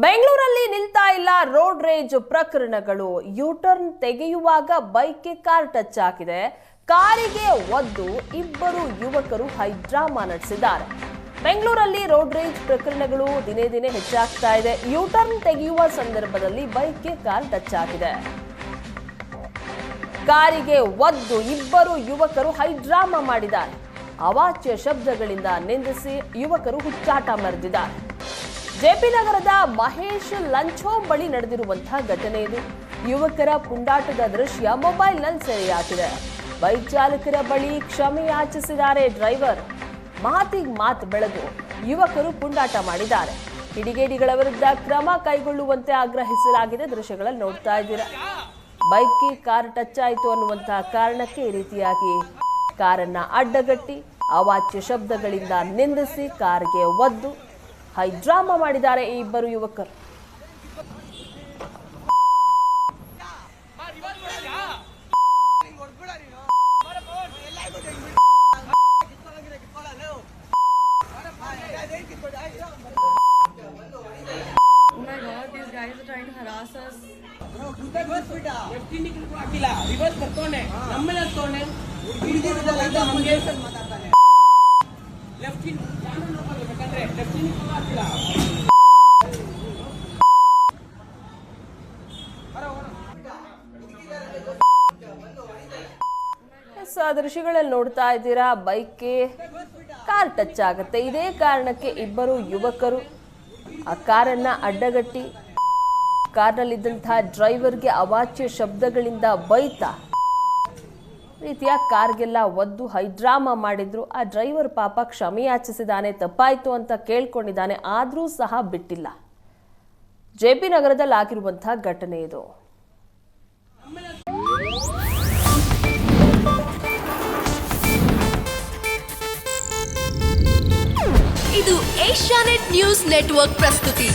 ಬೆಂಗಳೂರಲ್ಲಿ ನಿಲ್ತಾ ಇಲ್ಲ ರೋಡ್ ರೇಜ್ ಪ್ರಕರಣಗಳು. ಯೂಟರ್ನ್ ತೆಗೆಯುವಾಗ ಬೈಕ್ಗೆ ಕಾರ್ ಟಚ್ ಆಗಿದೆ. ಕಾರಿಗೆ ಒದ್ದು ಇಬ್ಬರು ಯುವಕರು ಹೈಡ್ರಾಮಾ ನಡೆಸಿದ್ದಾರೆ. ಬೆಂಗಳೂರಲ್ಲಿ ರೋಡ್ ರೇಜ್ ಪ್ರಕರಣಗಳು ದಿನೇ ದಿನೇ ಹೆಚ್ಚಾಗ್ತಾ ಇದೆ. ಯೂಟರ್ನ್ ತೆಗೆಯುವ ಸಂದರ್ಭದಲ್ಲಿ ಬೈಕ್ಗೆ ಕಾರ್ ಟಚ್ ಆಗಿದೆ. ಕಾರಿಗೆ ಒದ್ದು ಇಬ್ಬರು ಯುವಕರು ಹೈಡ್ರಾಮಾ ಮಾಡಿದ್ದಾರೆ. ಅವಾಚ್ಯ ಶಬ್ದಗಳಿಂದ ನಿಂದಿಸಿ ಯುವಕರು ಹುಚ್ಚಾಟ ಮೆರೆದಿದ್ದಾರೆ. ಜೆಪಿ ನಗರದ ಮಹೇಶ್ ಲಂಚ್ ಹೋಮ್ ಬಳಿ ನಡೆದಿರುವಂತಹ ಘಟನೆ ಇದು. ಯುವಕರ ಪುಂಡಾಟದ ದೃಶ್ಯ ಮೊಬೈಲ್ನಲ್ಲಿ ಸೆರೆಯಾಗಿದೆ. ಬೈಕ್ ಚಾಲಕರ ಬಳಿ ಕ್ಷಮೆ ಯಾಚಿಸಿದ್ದಾರೆ ಡ್ರೈವರ್. ಮಾತಿಗೆ ಮಾತು ಬೆಳೆದು ಯುವಕರು ಪುಂಡಾಟ ಮಾಡಿದ್ದಾರೆ. ಕಿಡಿಗೇಡಿಗಳ ವಿರುದ್ಧ ಕ್ರಮ ಕೈಗೊಳ್ಳುವಂತೆ ಆಗ್ರಹಿಸಲಾಗಿದೆ. ದೃಶ್ಯಗಳಲ್ಲಿ ನೋಡ್ತಾ ಇದ್ದೀರಾ. ಬೈಕ್ಗೆ ಕಾರ್ ಟಚ್ ಆಯಿತು ಅನ್ನುವಂತಹ ಕಾರಣಕ್ಕೆ ಈ ರೀತಿಯಾಗಿ ಕಾರನ್ನ ಅಡ್ಡಗಟ್ಟಿ ಅವಾಚ್ಯ ಶಬ್ದಗಳಿಂದ ನಿಂದಿಸಿ ಕಾರ್ಗೆ ಒದ್ದು ಹೈಡ್ರಾಮಾ ಮಾಡಿದ್ದಾರೆ ಈ ಇಬ್ಬರು ಯುವಕರು. ದೃಶ್ಯಗಳಲ್ಲಿ ನೋಡ್ತಾ ಇದ್ದೀರಾ. ಬೈಕ್ಗೆ ಕಾರ್ ಟಚ್ ಆಗುತ್ತೆ. ಇದೇ ಕಾರಣಕ್ಕೆ ಇಬ್ಬರು ಯುವಕರು ಆ ಕಾರನ್ನ ಅಡ್ಡಗಟ್ಟಿ ಕಾರ್ನಲ್ಲಿದ್ದಂತಹ ಡ್ರೈವರ್ಗೆ ಅವಾಚ್ಯ ಶಬ್ದಗಳಿಂದ ಬೈತಾ ರೀತಿಯ ಕಾರ್ಗೆಲ್ಲ ಒದ್ದು ಹೈಡ್ರಾಮಾ ಮಾಡಿದ್ರು. ಆ ಡ್ರೈವರ್ ಪಾಪ ಕ್ಷಮೆ ಯಾಚಿಸಿದ್ದಾನೆ, ತಪ್ಪಾಯ್ತು ಅಂತ ಕೇಳ್ಕೊಂಡಿದ್ದಾನೆ. ಆದರೂ ಸಹ ಬಿಟ್ಟಿಲ್ಲ. ಜೆಪಿ ನಗರದಲ್ಲಿ ಆಗಿರುವಂತಹ ಘಟನೆ ಇದು. ಇದು ಏಷ್ಯಾನೆಟ್ ನ್ಯೂಸ್ ನೆಟ್ವರ್ಕ್ ಪ್ರಸ್ತುತಿ.